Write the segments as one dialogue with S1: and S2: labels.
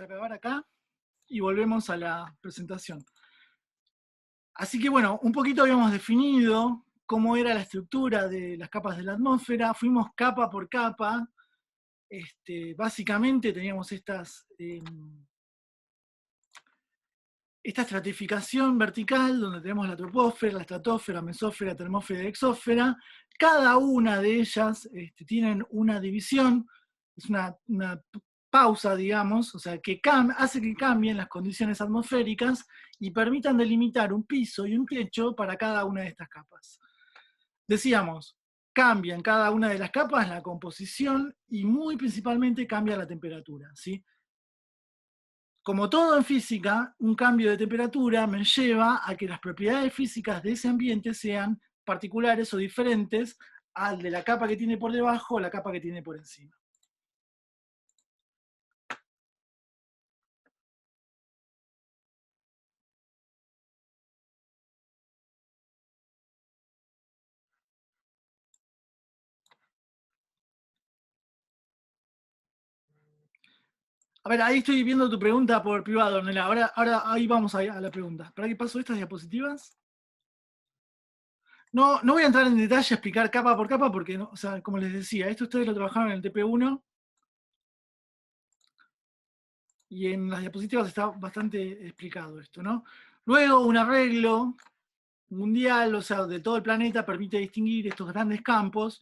S1: a grabar acá y volvemos a la presentación. Así que bueno, un poquito habíamos definido cómo era la estructura de las capas de la atmósfera, fuimos capa por capa, básicamente teníamos esta estratificación vertical, donde tenemos la troposfera, la estratosfera, mesósfera, termósfera y exósfera. Cada una de ellas tienen una división, es una pausa, digamos, o sea, que hace que cambien las condiciones atmosféricas y permitan delimitar un piso y un techo para cada una de estas capas. Decíamos, cambia en cada una de las capas la composición y muy principalmente cambia la temperatura, ¿sí? Como todo en física, un cambio de temperatura me lleva a que las propiedades físicas de ese ambiente sean particulares o diferentes al de la capa que tiene por debajo o la capa que tiene por encima. A ver, ahí estoy viendo tu pregunta por privado, Ornella. Ahora ahí vamos a la pregunta. ¿Para qué paso estas diapositivas? No voy a entrar en detalle a explicar capa por capa porque, o sea, como les decía, esto ustedes lo trabajaron en el TP1 y en las diapositivas está bastante explicado esto, ¿no? Luego, un arreglo mundial, o sea, de todo el planeta, permite distinguir estos grandes campos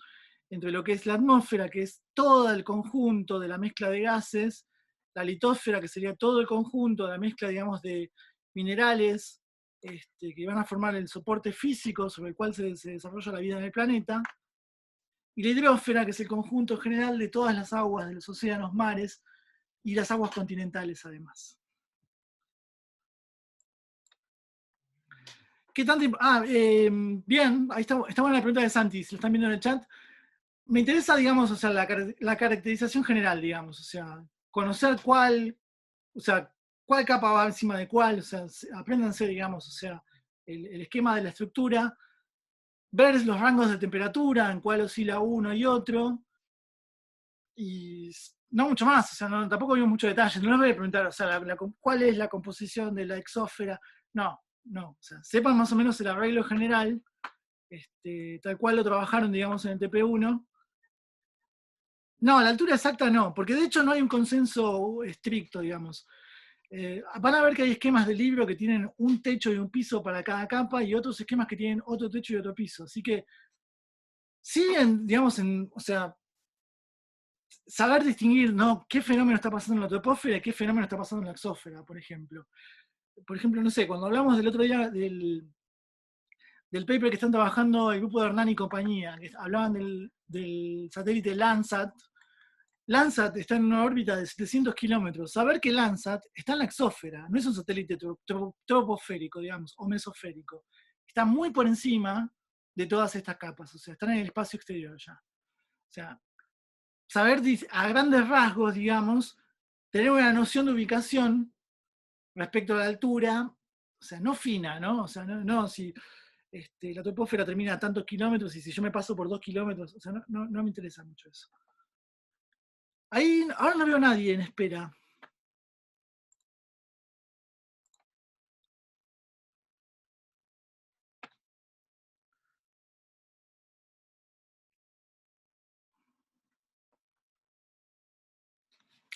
S1: entre lo que es la atmósfera, que es todo el conjunto de la mezcla de gases, la litosfera, que sería todo el conjunto de la mezcla, digamos, de minerales que van a formar el soporte físico sobre el cual se desarrolla la vida en el planeta, y la hidrósfera, que es el conjunto general de todas las aguas de los océanos, mares y las aguas continentales además. ¿Qué tanto? Bien, ahí está buena la pregunta de Santi, si lo están viendo en el chat. Me interesa, digamos, o sea, la caracterización general, digamos, o sea, conocer cuál capa va encima de cuál, o sea, apréndanse, digamos, o sea, el esquema de la estructura, ver los rangos de temperatura, en cuál oscila uno y otro, y no mucho más, o sea, tampoco vimos mucho detalle, no les voy a preguntar, o sea, cuál es la composición de la exósfera, no, o sea, sepan más o menos el arreglo general, tal cual lo trabajaron, digamos, en el TP1. No, la altura exacta no, porque de hecho no hay un consenso estricto, digamos. Van a ver que hay esquemas de libro que tienen un techo y un piso para cada capa y otros esquemas que tienen otro techo y otro piso. Así que, sí, digamos, o sea, saber distinguir, ¿no?, qué fenómeno está pasando en la troposfera y qué fenómeno está pasando en la exósfera, por ejemplo. Por ejemplo, no sé, cuando hablamos del otro día del paper que están trabajando el grupo de Hernán y compañía, que hablaban del satélite Landsat. Landsat está en una órbita de 700 kilómetros. Saber que Landsat está en la exósfera, no es un satélite troposférico, digamos, o mesosférico. Está muy por encima de todas estas capas, o sea, están en el espacio exterior ya. O sea, saber a grandes rasgos, digamos, tener una noción de ubicación respecto a la altura, o sea, no fina, ¿no? O sea, no si la troposfera termina a tantos kilómetros y si yo me paso por 2 kilómetros, o sea, no me interesa mucho eso. Ahí, ahora no veo a nadie en espera.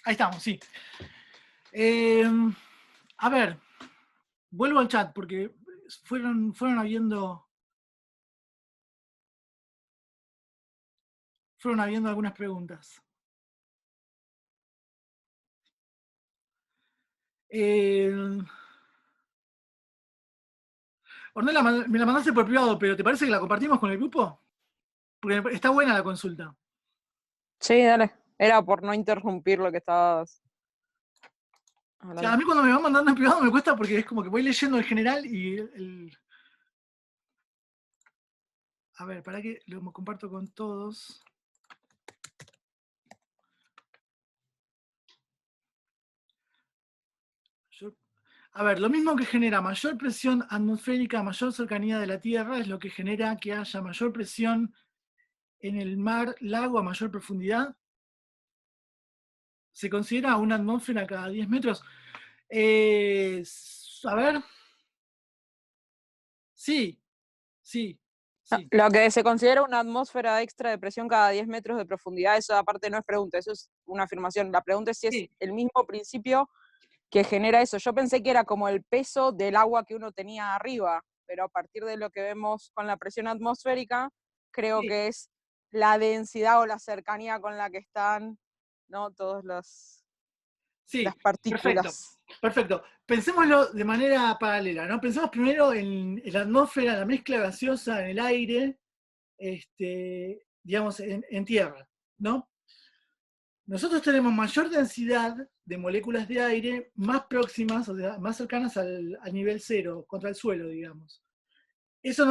S1: Ahí estamos, sí. A ver, vuelvo al chat porque fueron habiendo algunas preguntas. Ornella, me la mandaste por privado, pero ¿te parece que la compartimos con el grupo? Porque está buena la consulta.
S2: Sí, dale. Era por no interrumpir lo que estabas
S1: O sea, a mí cuando me van mandando en privado me cuesta porque es como que voy leyendo el general y A ver, para que lo comparto con todos. A ver, lo mismo que genera mayor presión atmosférica, mayor cercanía de la Tierra, es lo que genera que haya mayor presión en el mar, lago a mayor profundidad. se considera una atmósfera cada 10 metros. A ver. Sí, sí, sí.
S2: Lo que se considera una atmósfera extra de presión cada 10 metros de profundidad, eso aparte no es pregunta, eso es una afirmación. La pregunta es si es
S1: Sí.
S2: el mismo principio que genera eso. Yo pensé que era como el peso del agua que uno tenía arriba, pero a partir de lo que vemos con la presión atmosférica, creo
S1: Sí.
S2: que es la densidad o la cercanía con la que están, ¿no? Todas las
S1: Sí, perfecto.
S2: partículas.
S1: Perfecto. Pensémoslo de manera paralela, ¿no? Pensemos primero en la atmósfera, la mezcla gaseosa en el aire, digamos, en tierra, ¿no? Nosotros tenemos mayor densidad de moléculas de aire más próximas, o sea, más cercanas al nivel cero, contra el suelo, digamos. Eso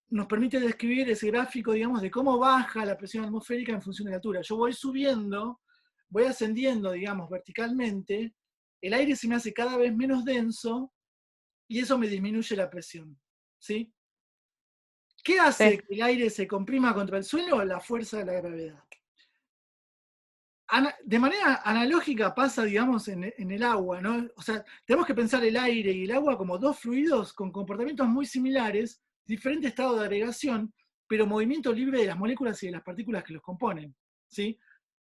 S1: nos permite describir ese gráfico, digamos, de cómo baja la presión atmosférica en función de la altura. Yo voy subiendo, voy ascendiendo, digamos, verticalmente, el aire se me hace cada vez menos denso y eso me disminuye la presión, ¿sí? ¿Qué hace
S2: Sí.
S1: que el aire se comprima contra el suelo? La fuerza de la gravedad. De manera analógica pasa, digamos, en el agua, ¿no? O sea, tenemos que pensar el aire y el agua como dos fluidos con comportamientos muy similares, diferente estado de agregación, pero movimiento libre de las moléculas y de las partículas que los componen, ¿sí?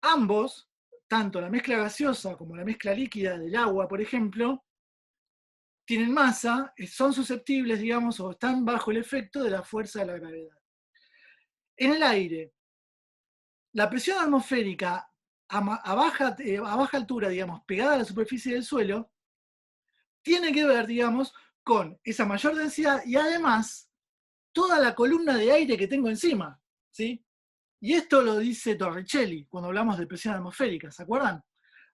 S1: Ambos, tanto la mezcla gaseosa como la mezcla líquida del agua, por ejemplo, tienen masa, son susceptibles, digamos, o están bajo el efecto de la fuerza de la gravedad. En el aire, la presión atmosférica a baja altura, digamos, pegada a la superficie del suelo, tiene que ver, digamos, con esa mayor densidad y además toda la columna de aire que tengo encima, ¿sí? Y esto lo dice Torricelli cuando hablamos de presión atmosférica, ¿se acuerdan? O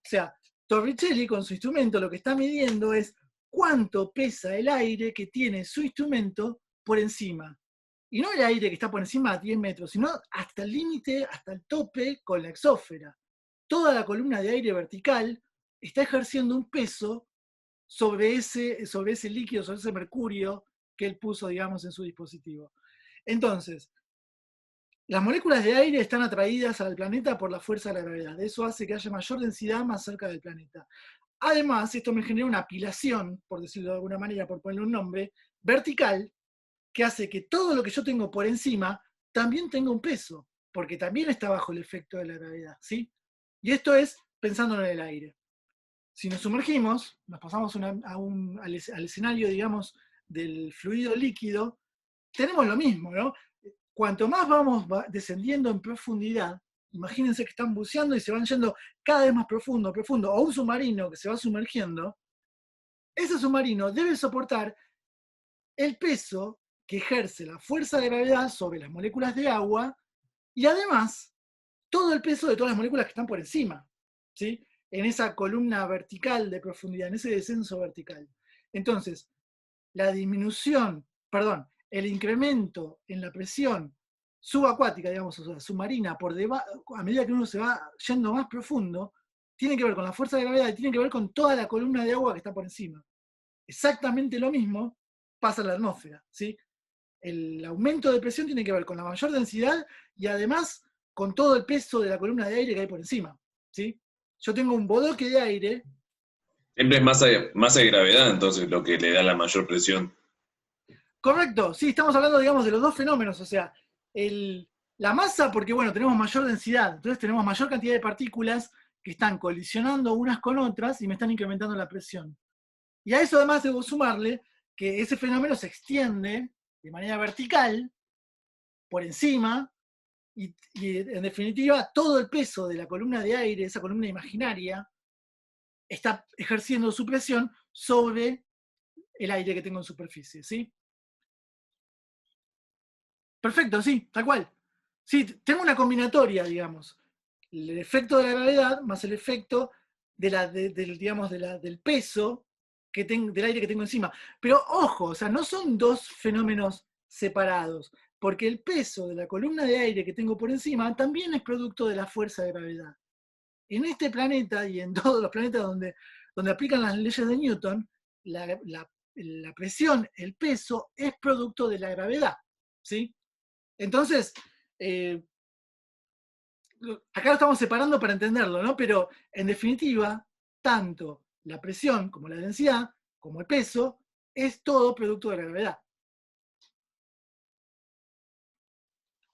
S1: sea, Torricelli con su instrumento lo que está midiendo es cuánto pesa el aire que tiene su instrumento por encima. Y no el aire que está por encima a 10 metros, sino hasta el límite, hasta el tope con la exósfera. Toda la columna de aire vertical está ejerciendo un peso sobre ese líquido, sobre ese mercurio que él puso, digamos, en su dispositivo. Entonces, las moléculas de aire están atraídas al planeta por la fuerza de la gravedad. Eso hace que haya mayor densidad más cerca del planeta. Además, esto me genera una apilación, por decirlo de alguna manera, por ponerle un nombre, vertical, que hace que todo lo que yo tengo por encima también tenga un peso, porque también está bajo el efecto de la gravedad, ¿sí? Y esto es pensando en el aire. Si nos sumergimos, nos pasamos al escenario, digamos, del fluido líquido, tenemos lo mismo, ¿no? Cuanto más vamos descendiendo en profundidad, imagínense que están buceando y se van yendo cada vez más profundo, profundo, o un submarino que se va sumergiendo, ese submarino debe soportar el peso que ejerce la fuerza de gravedad sobre las moléculas de agua y además todo el peso de todas las moléculas que están por encima, ¿sí? En esa columna vertical de profundidad, en ese descenso vertical. Entonces, la disminución, perdón, el incremento en la presión subacuática, digamos, o sea, submarina, a medida que uno se va yendo más profundo, tiene que ver con la fuerza de gravedad y tiene que ver con toda la columna de agua que está por encima. Exactamente lo mismo pasa en la atmósfera, ¿sí? El aumento de presión tiene que ver con la mayor densidad y además con todo el peso de la columna de aire que hay por encima, ¿sí? Yo tengo un bodoque de aire.
S3: Siempre es masa de gravedad, entonces, lo que le da la mayor presión.
S1: Correcto, sí, estamos hablando, digamos, de los dos fenómenos, o sea, la masa, porque bueno, tenemos mayor densidad, entonces tenemos mayor cantidad de partículas que están colisionando unas con otras y me están incrementando la presión. Y a eso además debo sumarle que ese fenómeno se extiende de manera vertical, por encima, y en definitiva todo el peso de la columna de aire, esa columna imaginaria, está ejerciendo su presión sobre el aire que tengo en superficie, ¿sí? Perfecto, sí, tal cual. Sí, tengo una combinatoria, digamos. El efecto de la gravedad más el efecto del peso del aire que tengo encima. Pero ojo, o sea, no son dos fenómenos separados, porque el peso de la columna de aire que tengo por encima también es producto de la fuerza de gravedad. En este planeta y en todos los planetas donde aplican las leyes de Newton, la presión, el peso, es producto de la gravedad, ¿sí? Entonces, acá lo estamos separando para entenderlo, ¿no? Pero en definitiva, tanto la presión como la densidad, como el peso, es todo producto de la gravedad.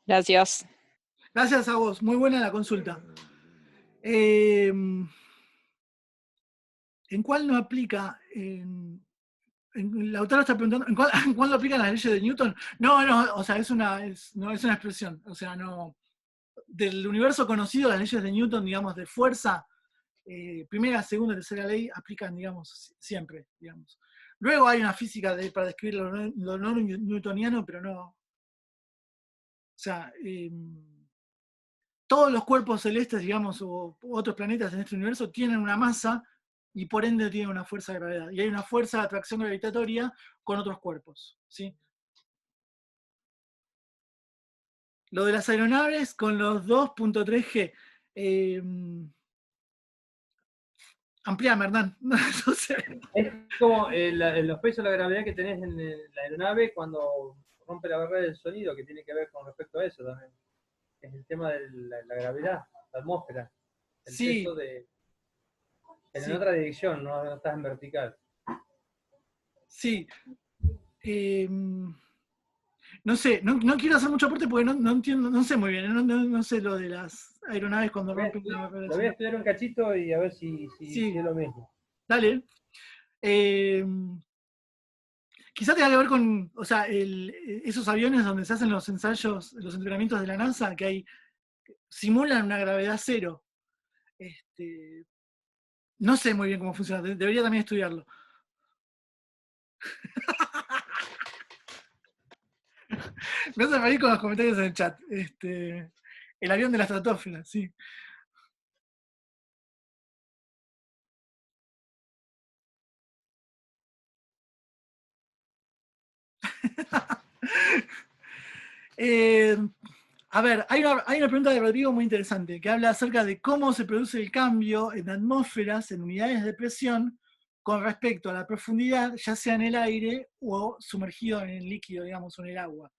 S2: Gracias.
S1: Gracias a vos, muy buena la consulta. ¿En cuál no aplica? Lautaro está preguntando, ¿en cuál no aplican las leyes de Newton? No, o sea, no, es una expresión, o sea, no. Del universo conocido, las leyes de Newton, digamos, de fuerza, primera, segunda, tercera ley, aplican, digamos, siempre, digamos. Luego hay una física para describir lo no newtoniano, pero no. O sea, todos los cuerpos celestes, digamos, o otros planetas en este universo tienen una masa y por ende tienen una fuerza de gravedad. Y hay una fuerza de atracción gravitatoria con otros cuerpos, ¿sí? Lo de las aeronaves con los 2.3G. Ampliame, Hernán. No sé.
S4: Es como los pesos de la gravedad que tenés en la aeronave cuando rompe la barrera del sonido, que tiene que ver con respecto a eso también. Es el tema de la gravedad, la atmósfera. El
S1: Sí.
S4: peso en
S1: Sí.
S4: otra dirección, no estás en vertical.
S1: Sí. No sé, no quiero hacer mucho aporte porque no entiendo, no sé muy bien, no sé lo de las aeronaves cuando rompen la barrera del
S4: Lo voy a
S1: sonido.
S4: estudiar un cachito y a ver si
S1: Sí.
S4: es lo mismo.
S1: Dale. Quizá tenga que ver con, o sea, esos aviones donde se hacen los ensayos, los entrenamientos de la NASA, que simulan una gravedad cero. No sé muy bien cómo funciona, debería también estudiarlo. Me hace reír con los comentarios en el chat. El avión de la estratosfera, sí. A ver, hay una pregunta de Rodrigo muy interesante que habla acerca de cómo se produce el cambio en atmósferas, en unidades de presión, con respecto a la profundidad, ya sea en el aire o sumergido en el líquido, digamos, o en el agua.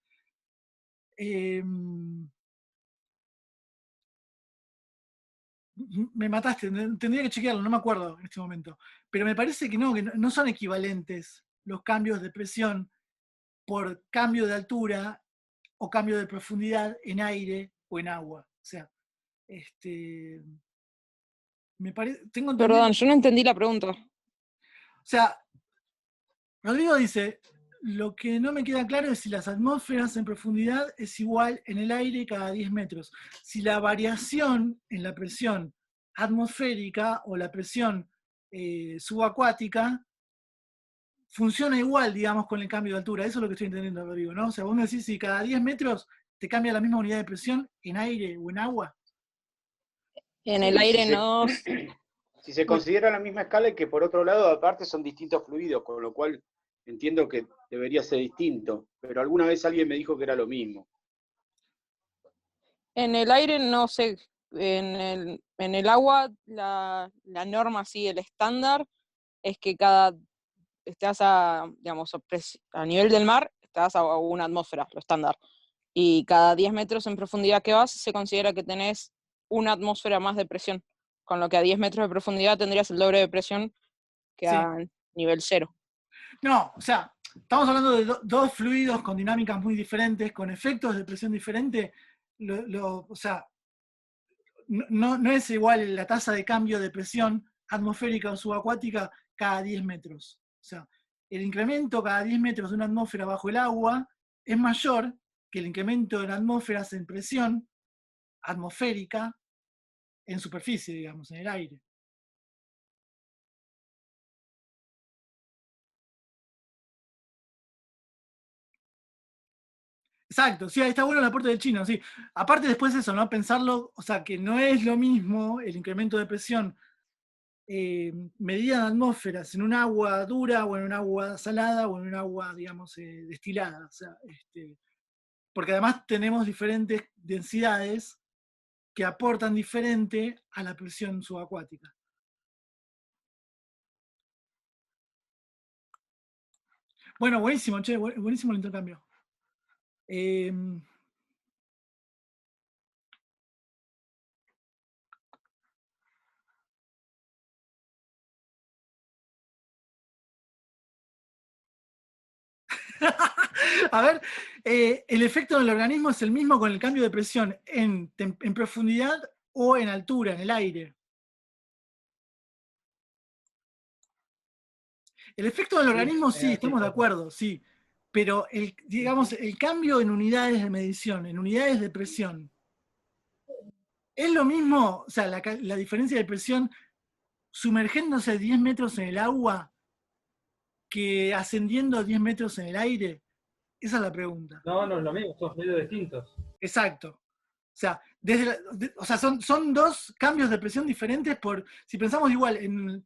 S1: Me mataste, tendría que chequearlo, no me acuerdo en este momento. Pero me parece que no son equivalentes los cambios de presión por cambio de altura o cambio de profundidad en aire o en agua. O sea, me parece, tengo entendido.
S2: Perdón, yo no entendí la pregunta.
S1: O sea, Rodrigo dice, lo que no me queda claro es si las atmósferas en profundidad es igual en el aire cada 10 metros. Si la variación en la presión atmosférica o la presión subacuática funciona igual, digamos, con el cambio de altura. Eso es lo que estoy entendiendo, Rodrigo, ¿no? O sea, vos me decís si cada 10 metros te cambia la misma unidad de presión en aire o en agua.
S2: En el aire no.
S5: Si se considera la misma escala y que por otro lado, aparte, son distintos fluidos, con lo cual entiendo que debería ser distinto, pero alguna vez alguien me dijo que era lo mismo.
S2: En el aire no sé. En el agua la norma, sí, el estándar es que estás digamos, a nivel del mar, estás a una atmósfera, lo estándar. Y cada 10 metros en profundidad que vas, se considera que tenés una atmósfera más de presión. Con lo que a 10 metros de profundidad tendrías el doble de presión que
S1: Sí.
S2: a nivel cero.
S1: No, o sea, estamos hablando de dos fluidos con dinámicas muy diferentes, con efectos de presión diferentes. O sea, no es igual la tasa de cambio de presión atmosférica o subacuática cada 10 metros. O sea, el incremento cada 10 metros de una atmósfera bajo el agua es mayor que el incremento de las atmósferas en presión atmosférica en superficie, digamos, en el aire. Exacto, sí, ahí está bueno el aporte del chino, sí. Aparte después eso, ¿no? Pensarlo, o sea, que no es lo mismo el incremento de presión medida en atmósferas en un agua dura o en un agua salada o en un agua, digamos, destilada. O sea, porque además tenemos diferentes densidades que aportan diferente a la presión subacuática. Bueno, buenísimo, che, buenísimo el intercambio. A ver, el efecto del organismo es el mismo con el cambio de presión en profundidad o en altura, en el aire. El efecto del organismo, sí, estamos de acuerdo, sí. Pero, digamos, el cambio en unidades de medición, en unidades de presión, es lo mismo, o sea, la diferencia de presión sumergiéndose 10 metros en el agua que ascendiendo 10 metros en el aire. Esa es la pregunta.
S4: No, no es lo mismo, son medios distintos.
S1: Exacto. O sea, son dos cambios de presión diferentes si pensamos igual, en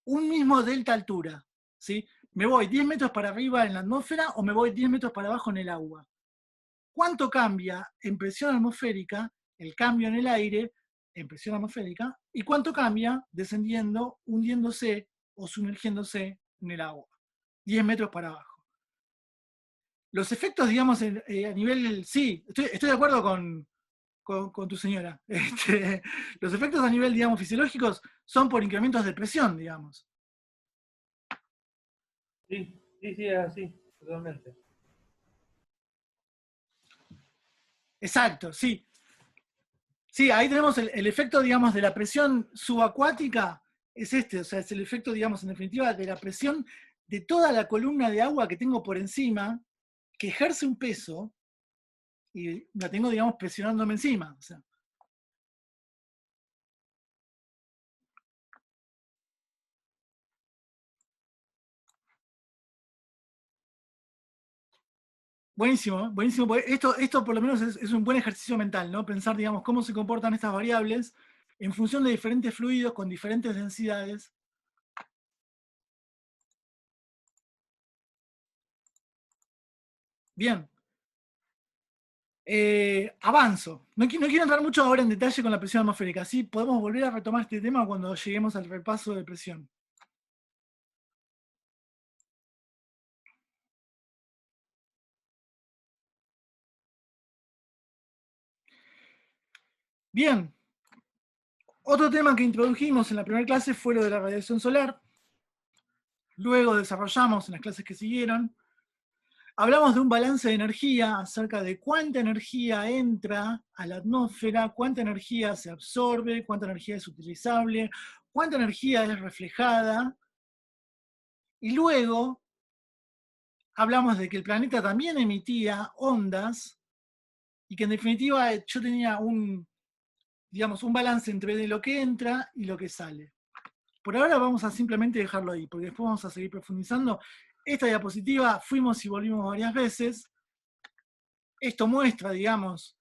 S1: un mismo delta altura, ¿sí? ¿Me voy 10 metros para arriba en la atmósfera o me voy 10 metros para abajo en el agua? ¿Cuánto cambia en presión atmosférica el cambio en el aire en presión atmosférica? ¿Y cuánto cambia descendiendo, hundiéndose o sumergiéndose en el agua? 10 metros para abajo. Los efectos, digamos, a nivel... Sí, estoy de acuerdo con tu señora. Los efectos a nivel, digamos, fisiológicos son por incrementos de presión, digamos.
S4: Sí, es así, totalmente.
S1: Exacto, sí. Sí, ahí tenemos el efecto, digamos, de la presión subacuática, es o sea, es el efecto, digamos, en definitiva, de la presión de toda la columna de agua que tengo por encima, que ejerce un peso, y la tengo, digamos, presionándome encima. O sea. Buenísimo, buenísimo. Esto por lo menos es un buen ejercicio mental, ¿no? Pensar, digamos, cómo se comportan estas variables en función de diferentes fluidos con diferentes densidades. Bien. Avanzo. No quiero entrar mucho ahora en detalle con la presión atmosférica. Sí, podemos volver a retomar este tema cuando lleguemos al repaso de presión. Bien. Otro tema que introdujimos en la primera clase fue lo de la radiación solar. Luego desarrollamos en las clases que siguieron. Hablamos de un balance de energía, acerca de cuánta energía entra a la atmósfera, cuánta energía se absorbe, cuánta energía es utilizable, cuánta energía es reflejada. Y luego hablamos de que el planeta también emitía ondas y que en definitiva yo tenía un balance entre lo que entra y lo que sale. Por ahora vamos a simplemente dejarlo ahí, porque después vamos a seguir profundizando. Esta diapositiva fuimos y volvimos varias veces. Esto muestra, digamos,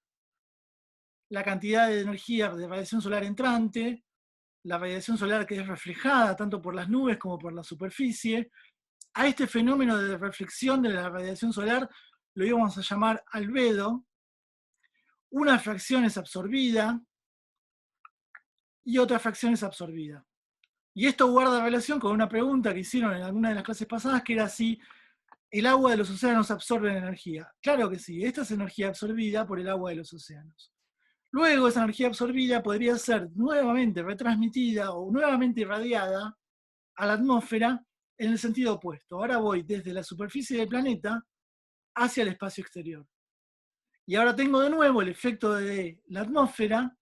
S1: la cantidad de energía de radiación solar entrante, la radiación solar que es reflejada tanto por las nubes como por la superficie. A este fenómeno de reflexión de la radiación solar lo íbamos a llamar albedo. Una fracción es absorbida y otra fracción es absorbida. Y esto guarda relación con una pregunta que hicieron en alguna de las clases pasadas, que era si el agua de los océanos absorbe energía. Claro que sí, esta es energía absorbida por el agua de los océanos. Luego esa energía absorbida podría ser nuevamente retransmitida o nuevamente irradiada a la atmósfera en el sentido opuesto. Ahora voy desde la superficie del planeta hacia el espacio exterior. Y ahora tengo de nuevo el efecto de la atmósfera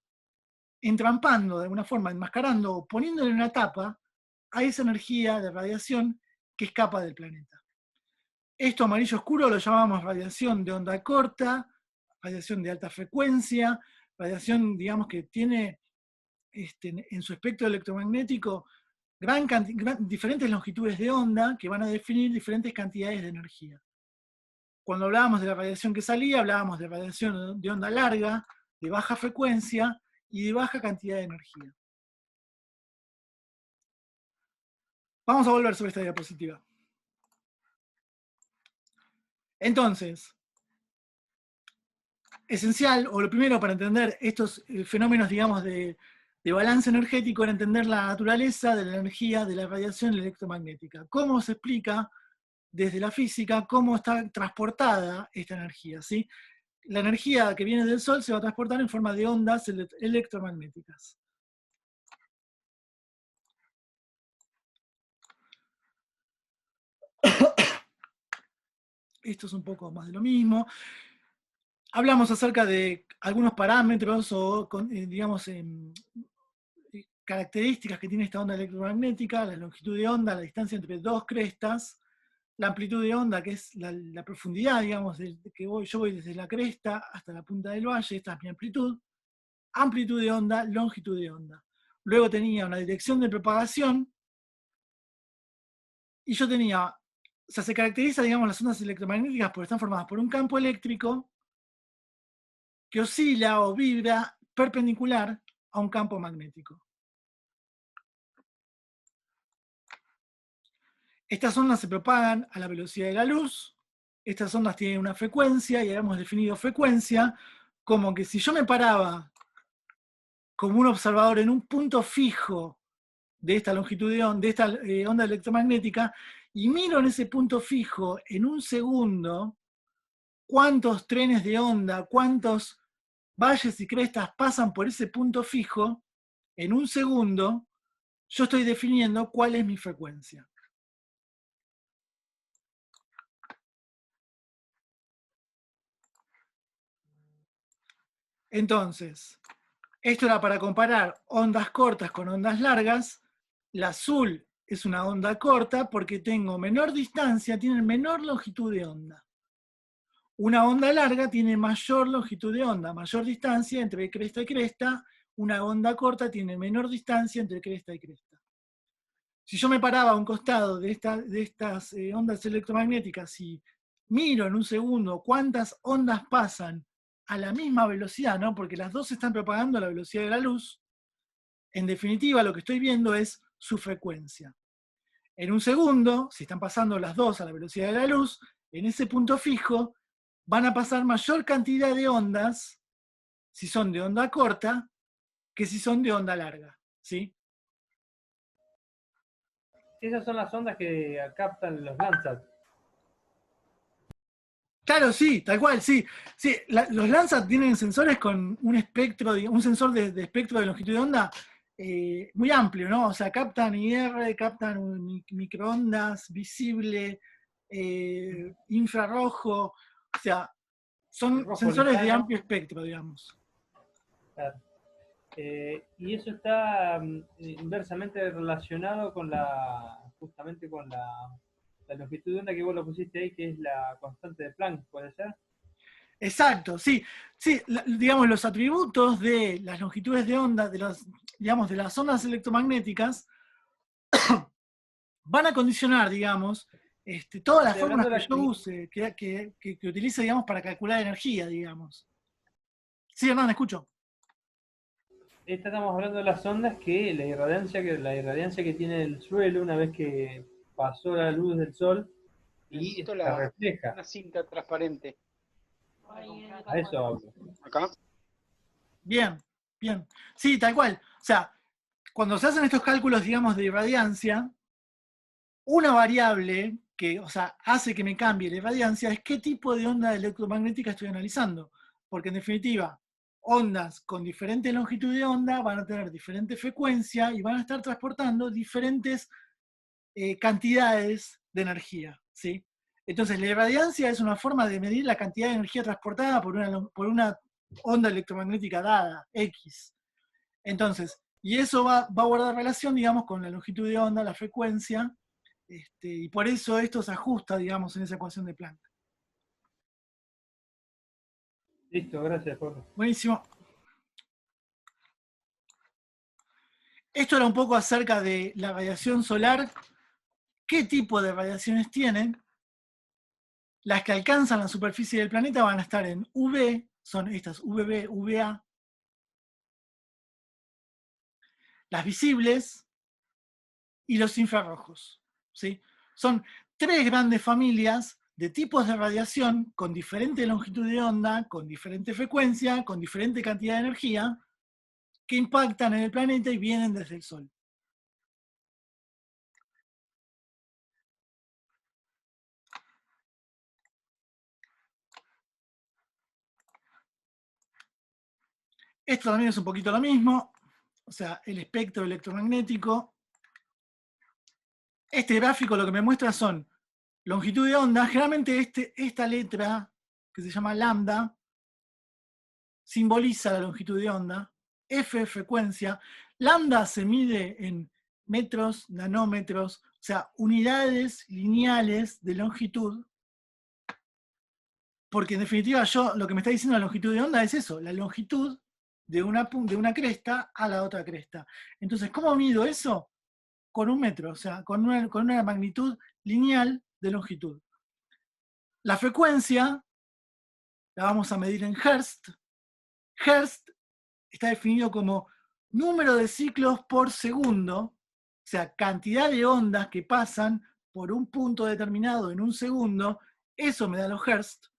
S1: entrampando de alguna forma, enmascarando o poniéndole una tapa a esa energía de radiación que escapa del planeta. Esto amarillo oscuro lo llamamos radiación de onda corta, radiación de alta frecuencia, radiación, digamos, que tiene en su espectro electromagnético diferentes longitudes de onda que van a definir diferentes cantidades de energía. Cuando hablábamos de la radiación que salía, hablábamos de radiación de onda larga, de baja frecuencia y de baja cantidad de energía. Vamos a volver sobre esta diapositiva. Entonces, esencial, o lo primero para entender estos fenómenos, digamos, de balance energético, era entender la naturaleza de la energía de la radiación electromagnética. ¿Cómo se explica desde la física cómo está transportada esta energía? ¿Sí? La energía que viene del Sol se va a transportar en forma de ondas electromagnéticas. esto es un poco más de lo mismo. Hablamos acerca de algunos parámetros o, digamos, características que tiene esta onda electromagnética, la longitud de onda, la distancia entre dos crestas, la amplitud de onda, que es la profundidad, digamos, yo voy desde la cresta hasta la punta del valle, esta es mi amplitud de onda, longitud de onda. Luego tenía una dirección de propagación, y yo tenía, o sea, se caracteriza, digamos, las ondas electromagnéticas porque están formadas por un campo eléctrico que oscila o vibra perpendicular a un campo magnético. Estas ondas se propagan a la velocidad de la luz, estas ondas tienen una frecuencia, y habíamos definido frecuencia como que si yo me paraba como un observador en un punto fijo de esta longitud de onda, de esta onda electromagnética, y miro en ese punto fijo en un segundo cuántos trenes de onda, cuántos valles y crestas pasan por ese punto fijo, en un segundo, yo estoy definiendo cuál es mi frecuencia. Entonces, esto era para comparar ondas cortas con ondas largas. La azul es una onda corta porque tengo menor distancia, tiene menor longitud de onda. Una onda larga tiene mayor longitud de onda, mayor distancia entre cresta y cresta. Una onda corta tiene menor distancia entre cresta y cresta. Si yo me paraba a un costado de estas ondas electromagnéticas y miro en un segundo cuántas ondas pasan a la misma velocidad, ¿no? Porque las dos se están propagando a la velocidad de la luz, en definitiva lo que estoy viendo es su frecuencia. En un segundo, si están pasando las dos a la velocidad de la luz, en ese punto fijo van a pasar mayor cantidad de ondas, si son de onda corta, que si son de onda larga, ¿sí?
S4: Esas son las ondas que captan los Landsat.
S1: Claro, sí, tal cual, sí. Sí, los Landsat tienen sensores con un espectro, un sensor de espectro de longitud de onda muy amplio, ¿no? O sea, captan IR, captan microondas, visible, infrarrojo, o sea, son sensores de amplio espectro, digamos.
S4: Claro. Y eso está inversamente relacionado con justamente con la longitud de onda que vos lo pusiste ahí, que es la constante de Planck, ¿puede ser?
S1: Exacto, sí. Sí, digamos, los atributos de las longitudes de onda, digamos, de las ondas electromagnéticas, van a condicionar, digamos, todas las fórmulas que yo use, que utilice, digamos, para calcular energía, digamos. Sí, Hernán, escucho.
S4: Estamos hablando de las ondas que la irradiancia que tiene el suelo una vez que pasó la luz del sol y se refleja.
S5: Una cinta transparente.
S4: A eso hablo.
S5: ¿Acá?
S1: Bien, bien. Sí, tal cual. O sea, cuando se hacen estos cálculos, digamos, de irradiancia, una variable que, o sea, hace que me cambie la irradiancia es qué tipo de onda electromagnética estoy analizando. Porque en definitiva, ondas con diferente longitud de onda van a tener diferente frecuencia y van a estar transportando diferentes cantidades de energía, ¿sí? Entonces, la irradiancia es una forma de medir la cantidad de energía transportada por una onda electromagnética dada, X. Entonces, y eso va a guardar relación, digamos, con la longitud de onda, la frecuencia, y por eso esto se ajusta, digamos, en esa ecuación de Planck.
S4: Listo, gracias, Jorge.
S1: Buenísimo. Esto era un poco acerca de la radiación solar. ¿Qué tipo de radiaciones tienen? Las que alcanzan la superficie del planeta van a estar en UV, son estas UVB, UVA. Las visibles y los infrarrojos, ¿sí? Son tres grandes familias de tipos de radiación con diferente longitud de onda, con diferente frecuencia, con diferente cantidad de energía, que impactan en el planeta y vienen desde el Sol. Esto también es un poquito lo mismo, o sea, el espectro electromagnético. Este gráfico lo que me muestra son longitud de onda, generalmente esta letra, que se llama lambda, simboliza la longitud de onda, F frecuencia, lambda se mide en metros, nanómetros, o sea, unidades lineales de longitud, porque en definitiva lo que me está diciendo la longitud de onda es eso, la longitud de una cresta a la otra cresta. Entonces, ¿cómo mido eso? Con un metro, o sea, con una magnitud lineal de longitud. La frecuencia la vamos a medir en Hertz. Hertz está definido como número de ciclos por segundo, o sea, cantidad de ondas que pasan por un punto determinado en un segundo, eso me da los Hertz,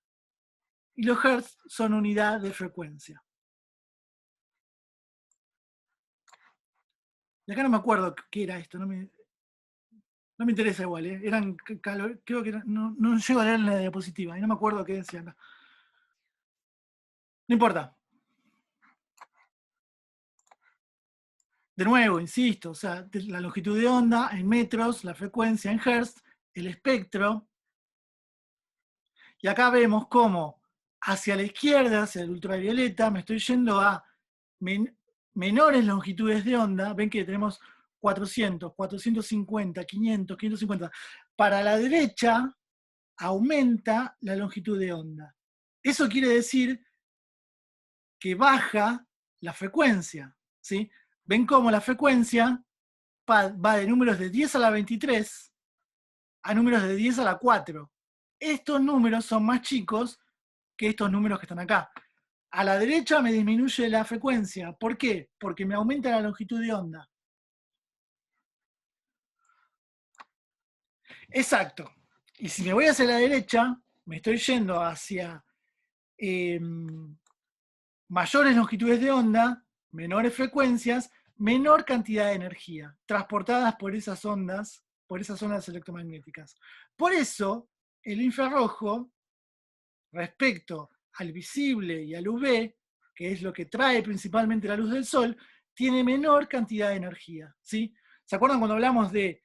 S1: y los Hertz son unidad de frecuencia. Y acá no me acuerdo qué era esto, no me interesa igual, eran creo que no llego a leer en la diapositiva, y no me acuerdo qué decía acá. No importa. De nuevo, insisto, o sea, la longitud de onda en metros, la frecuencia en hertz, el espectro. Y acá vemos cómo hacia la izquierda, hacia el ultravioleta, me estoy yendo a menores longitudes de onda. Ven que tenemos 400, 450, 500, 550. Para la derecha aumenta la longitud de onda. Eso quiere decir que baja la frecuencia, ¿sí? Ven cómo la frecuencia va de números de 10 a la 23 a números de 10 a la 4. Estos números son más chicos que estos números que están acá. A la derecha me disminuye la frecuencia. ¿Por qué? Porque me aumenta la longitud de onda. Exacto. Y si me voy hacia la derecha, me estoy yendo hacia mayores longitudes de onda, menores frecuencias, menor cantidad de energía transportadas por esas ondas electromagnéticas. Por eso, el infrarrojo, respecto al visible y al UV, que es lo que trae principalmente la luz del sol, tiene menor cantidad de energía, ¿sí? ¿Se acuerdan cuando hablamos de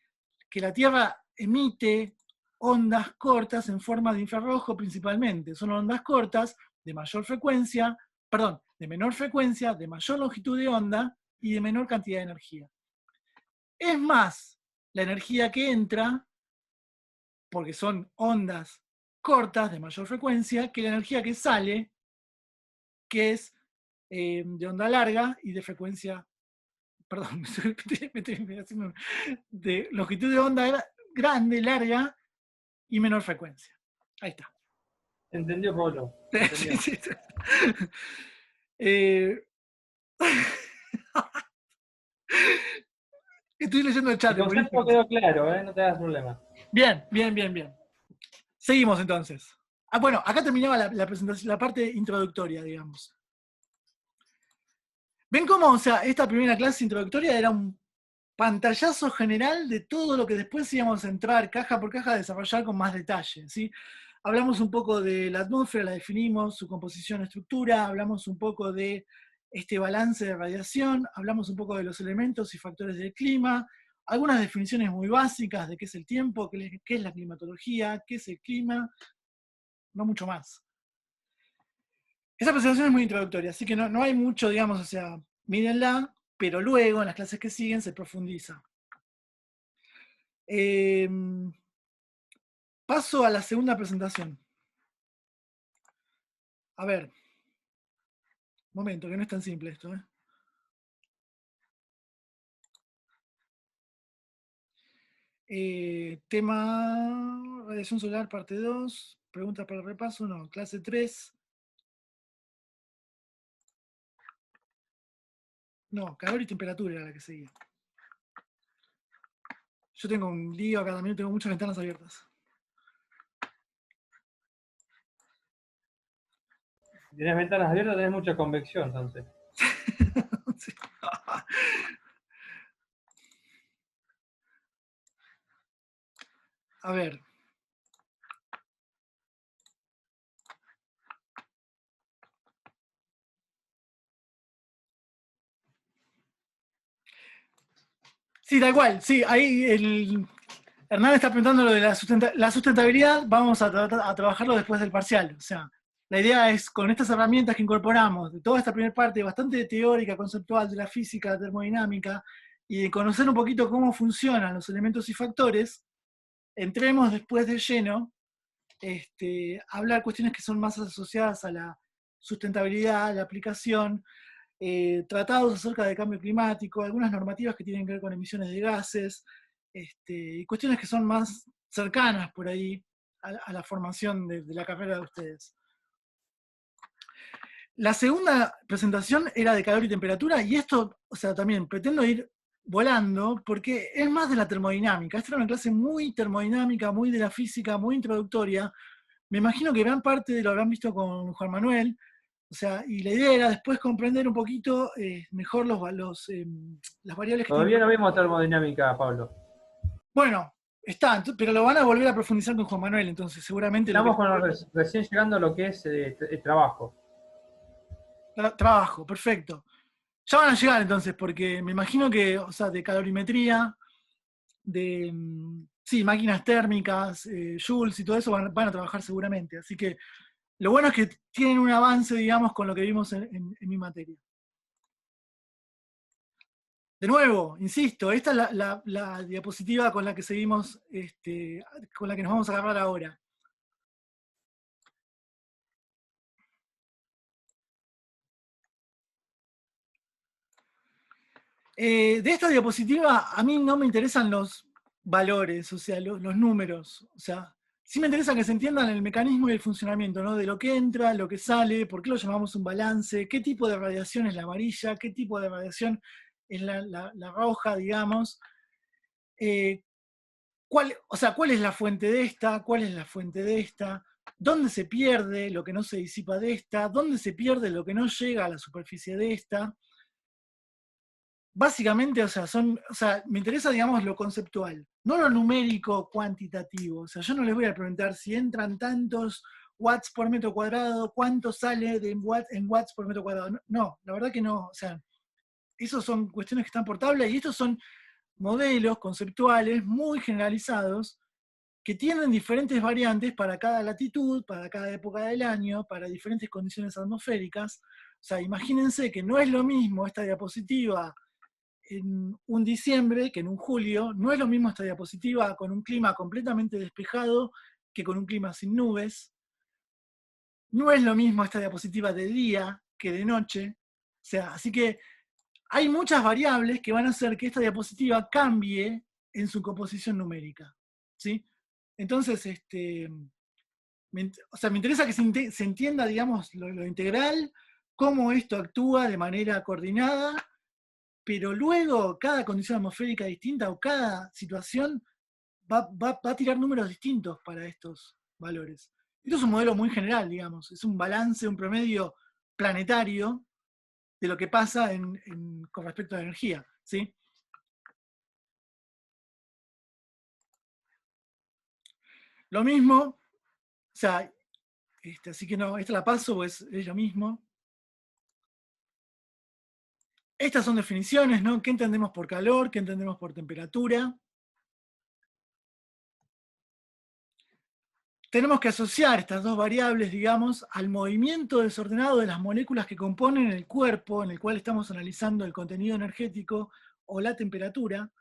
S1: que la Tierra emite ondas cortas en forma de infrarrojo principalmente? Son ondas cortas de mayor frecuencia, perdón, de menor frecuencia, de mayor longitud de onda y de menor cantidad de energía. Es más la energía que entra, porque son ondas cortas de mayor frecuencia, que la energía que sale, que es de onda larga y de frecuencia, perdón, me estoy haciendo de longitud de onda grande, larga y menor frecuencia. Ahí está.
S4: Entendió, Pablo.
S1: Sí, sí, sí. Estoy leyendo el chat.
S4: El concepto quedó claro, no te hagas problema.
S1: Bien, bien, bien, bien. Seguimos entonces. Bueno, acá terminaba la presentación, la parte introductoria, digamos. ¿Ven cómo, o sea, esta primera clase introductoria era un pantallazo general de todo lo que después íbamos a entrar caja por caja a desarrollar con más detalle, ¿sí? Hablamos un poco de la atmósfera, la definimos, su composición, estructura, hablamos un poco de este balance de radiación, hablamos un poco de los elementos y factores del clima, algunas definiciones muy básicas de qué es el tiempo, qué es la climatología, qué es el clima, no mucho más. Esa presentación es muy introductoria, así que no hay mucho, digamos, o sea, mírenla, pero luego en las clases que siguen se profundiza. Paso a la segunda presentación. A ver. Un momento, que no es tan simple esto, tema radiación solar, parte 2. Preguntas para el repaso, no. Clase 3. No, calor y temperatura era la que seguía. Yo tengo un lío acá también, tengo muchas ventanas abiertas.
S4: Si tienes ventanas abiertas, tenés mucha convección, entonces.
S1: Sí. A ver. Sí, da igual, sí, ahí Hernán está preguntando lo de la sustentabilidad, vamos a trabajarlo después del parcial. O sea, la idea es, con estas herramientas que incorporamos, de toda esta primera parte bastante teórica, conceptual de la física, la termodinámica, y de conocer un poquito cómo funcionan los elementos y factores, entremos después de lleno a hablar cuestiones que son más asociadas a la sustentabilidad, la aplicación, tratados acerca del cambio climático, algunas normativas que tienen que ver con emisiones de gases, y cuestiones que son más cercanas por ahí a la formación de la carrera de ustedes. La segunda presentación era de calor y temperatura, y esto, o sea, también pretendo ir volando, porque es más de la termodinámica. Esta era una clase muy termodinámica, muy de la física, muy introductoria. Me imagino que gran parte de lo habrán visto con Juan Manuel, o sea, y la idea era después comprender un poquito mejor las variables que
S4: Todavía
S1: tienen.
S4: no vimos termodinámica, Pablo.
S1: Bueno, está, pero lo van a volver a profundizar con Juan Manuel, entonces seguramente
S4: Estamos recién llegando a lo que es el trabajo.
S1: Trabajo, perfecto. Ya van a llegar entonces, porque me imagino que, o sea, de calorimetría, de sí, máquinas térmicas, joules y todo eso van a trabajar seguramente. Así que lo bueno es que tienen un avance, digamos, con lo que vimos en mi materia. De nuevo, insisto, esta es la diapositiva con la que seguimos, con la que nos vamos a agarrar ahora. De esta diapositiva a mí no me interesan los valores, o sea, los números. O sea, sí me interesa que se entiendan el mecanismo y el funcionamiento, ¿no? De lo que entra, lo que sale, por qué lo llamamos un balance, qué tipo de radiación es la amarilla, qué tipo de radiación es la roja, digamos. ¿Cuál es la fuente de esta? ¿Cuál es la fuente de esta? ¿Dónde se pierde lo que no se disipa de esta? ¿Dónde se pierde lo que no llega a la superficie de esta? Básicamente, o sea, me interesa, digamos, lo conceptual, no lo numérico cuantitativo. O sea, yo no les voy a preguntar si entran tantos watts por metro cuadrado, cuánto sale en watts por metro cuadrado. No, la verdad que no. O sea, esos son cuestiones que están por tabla y estos son modelos conceptuales muy generalizados que tienen diferentes variantes para cada latitud, para cada época del año, para diferentes condiciones atmosféricas. O sea, imagínense que no es lo mismo esta diapositiva en un diciembre que en un julio, no es lo mismo esta diapositiva con un clima completamente despejado que con un clima sin nubes, no es lo mismo esta diapositiva de día que de noche, o sea, así que hay muchas variables que van a hacer que esta diapositiva cambie en su composición numérica, ¿sí? Entonces, me interesa que se entienda, digamos, lo integral, cómo esto actúa de manera coordinada, pero luego cada condición atmosférica distinta o cada situación va a tirar números distintos para estos valores. Esto es un modelo muy general, digamos, es un balance, un promedio planetario de lo que pasa con respecto a la energía, ¿sí? Lo mismo, o sea, así que no, esta la paso, pues es lo mismo. Estas son definiciones, ¿no? ¿Qué entendemos por calor? ¿Qué entendemos por temperatura? Tenemos que asociar estas dos variables, digamos, al movimiento desordenado de las moléculas que componen el cuerpo en el cual estamos analizando el contenido energético o la temperatura.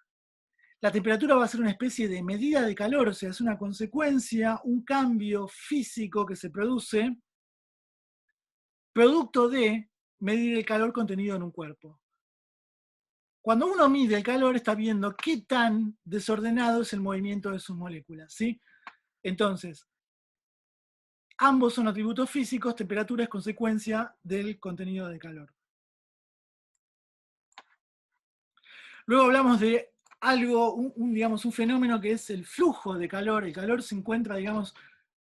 S1: La temperatura va a ser una especie de medida de calor, o sea, es una consecuencia, un cambio físico que se produce producto de medir el calor contenido en un cuerpo. Cuando uno mide el calor, está viendo qué tan desordenado es el movimiento de sus moléculas, ¿sí? Entonces, ambos son atributos físicos, temperatura es consecuencia del contenido de calor. Luego hablamos de algo, digamos, un fenómeno que es el flujo de calor. El calor se encuentra, digamos,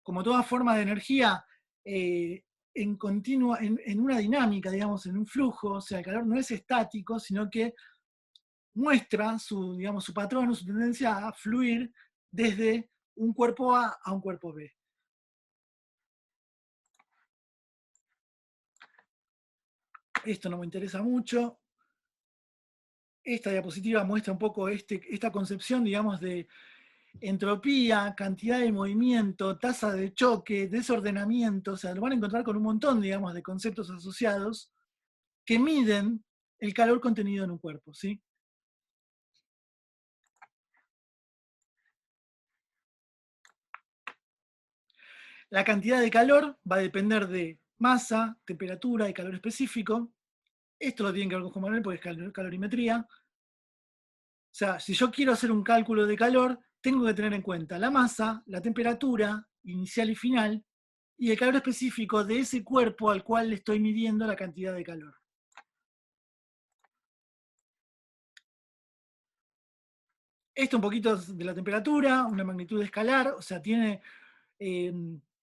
S1: como toda forma de energía, en una dinámica, digamos, en un flujo. O sea, el calor no es estático, sino que muestra digamos, su patrón o su tendencia a fluir desde un cuerpo A a un cuerpo B. Esto no me interesa mucho. Esta diapositiva muestra un poco esta concepción, digamos, de entropía, cantidad de movimiento, tasa de choque, desordenamiento, o sea, lo van a encontrar con un montón, digamos, de conceptos asociados que miden el calor contenido en un cuerpo, ¿sí? La cantidad de calor va a depender de masa, temperatura y calor específico. Esto lo tienen que ver con Juan Manuel porque es calorimetría. O sea, si yo quiero hacer un cálculo de calor, tengo que tener en cuenta la masa, la temperatura inicial y final, y el calor específico de ese cuerpo al cual le estoy midiendo la cantidad de calor. Esto un poquito de la temperatura, una magnitud escalar, o sea, tiene...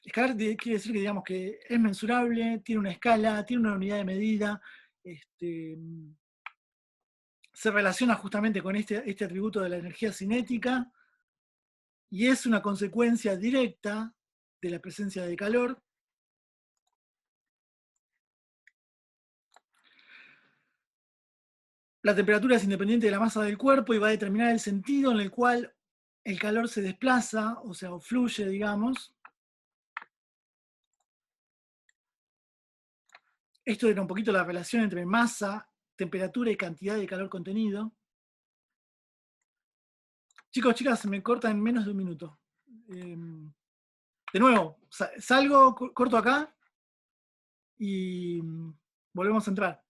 S1: escalar quiere decir que, digamos, que es mensurable, tiene una escala, tiene una unidad de medida, se relaciona justamente con este atributo de la energía cinética, y es una consecuencia directa de la presencia de calor. La temperatura es independiente de la masa del cuerpo y va a determinar el sentido en el cual el calor se desplaza, o sea, o fluye, digamos. Esto era un poquito la relación entre masa, temperatura y cantidad de calor contenido. Chicos, chicas, me cortan en menos de un minuto. De nuevo, salgo, corto acá y volvemos a entrar.